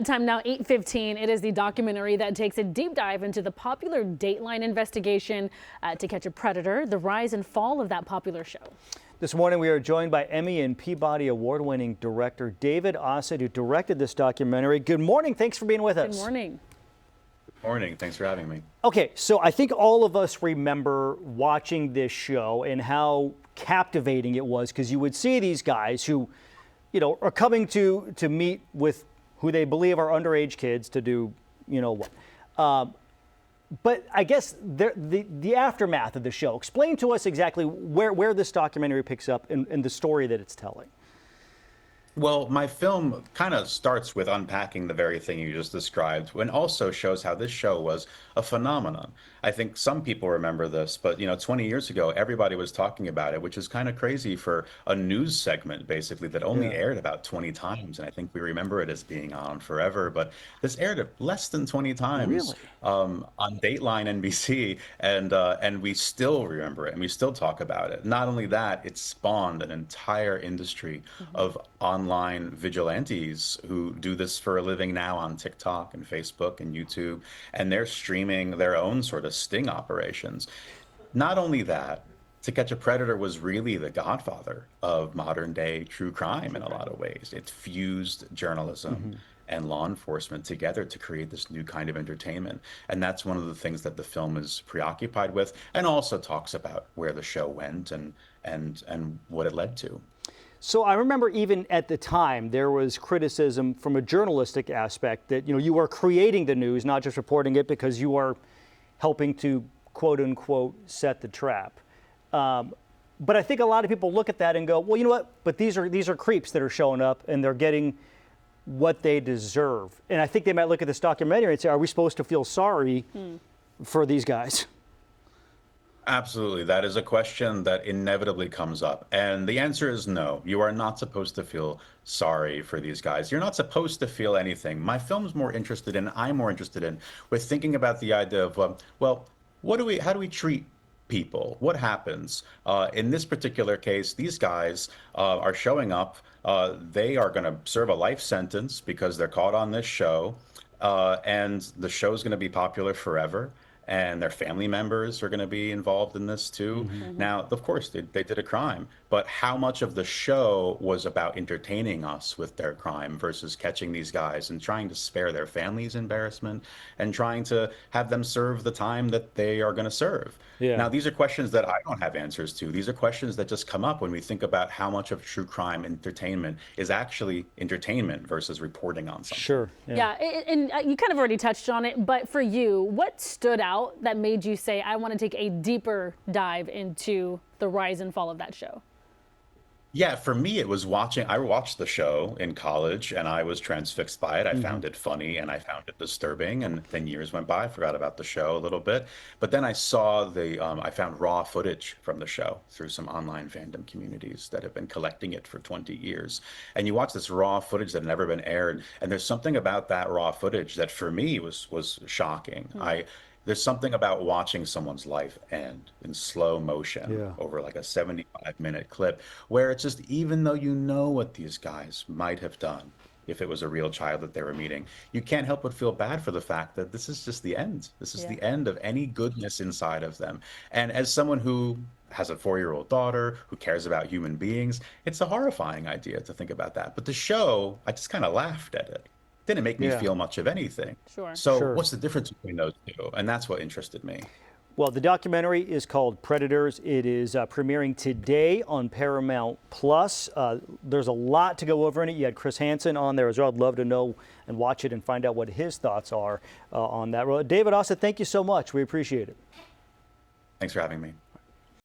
Time now 8:15. It is the documentary that takes a deep dive into the popular Dateline investigation to catch a predator, the rise and fall of that popular show. This morning we are joined by Emmy and Peabody award-winning director David Osit, who directed this documentary. Good morning. Thanks for being with us. Good morning. Good morning. Thanks for having me. Okay, so I think all of us remember watching this show and how captivating it was, because you would see these guys who, are coming to meet with who they believe are underage kids to do, what. But I guess the aftermath of the show. Explain to us exactly where this documentary picks up and the story that it's telling. Well, my film kind of starts with unpacking the very thing you just described, and also shows how this show was a phenomenon. I think some people remember this, but 20 years ago, everybody was talking about it, which is kind of crazy for a news segment, basically, that only aired about 20 times. And I think we remember it as being on forever, but this aired less than 20 times on Dateline NBC, and we still remember it, and we still talk about it. Not only that, it spawned an entire industry of online vigilantes who do this for a living now on TikTok and Facebook and YouTube, and they're streaming their own sort of sting operations. Not only that, To Catch a Predator was really the godfather of modern day true crime in a lot of ways. It fused journalism and law enforcement together to create this new kind of entertainment. And that's one of the things that the film is preoccupied with, and also talks about where the show went and what it led to. So I remember even at the time, there was criticism from a journalistic aspect that, you are creating the news, not just reporting it, because you are helping to, quote unquote, set the trap. But I think a lot of people look at that and go, well, you know what? But these are creeps that are showing up and they're getting what they deserve. And I think they might look at this documentary and say, are we supposed to feel sorry for these guys? Absolutely. That is a question that inevitably comes up. And the answer is no. You are not supposed to feel sorry for these guys. You're not supposed to feel anything. My film's more interested in, I'm more interested in, with thinking about the idea of, well, how do we treat people? What happens? In this particular case, these guys are showing up. They are going to serve a life sentence because they're caught on this show. And the show's going to be popular forever. And their family members are going to be involved in this too. Now, of course, they did a crime, but how much of the show was about entertaining us with their crime versus catching these guys and trying to spare their families embarrassment and trying to have them serve the time that they are going to serve? Now, these are questions that I don't have answers to. These are questions that just come up when we think about how much of true crime entertainment is actually entertainment versus reporting on something. Sure. Yeah, and you kind of already touched on it, but for you, what stood out that made you say, I want to take a deeper dive into the rise and fall of that show? Yeah, for me, it was I watched the show in college and I was transfixed by it. I found it funny and I found it disturbing. And then years went by, I forgot about the show a little bit. But then I saw I found raw footage from the show through some online fandom communities that have been collecting it for 20 years. And you watch this raw footage that had never been aired. And there's something about that raw footage that for me was shocking. There's something about watching someone's life end in slow motion over like a 75-minute clip, where it's just, even though you know what these guys might have done if it was a real child that they were meeting, you can't help but feel bad for the fact that this is just the end. This is the end of any goodness inside of them. And as someone who has a 4-year-old daughter who cares about human beings, it's a horrifying idea to think about that. But the show, I just kind of laughed at it. Didn't make me feel much of anything. So what's the difference between those two? And that's what interested me. Well, the documentary is called Predators. It is premiering today on Paramount Plus. There's a lot to go over in it. You had Chris Hansen on there as well. I'd love to know and watch it and find out what his thoughts are on that. David Osit, thank you so much. We appreciate it. Thanks for having me.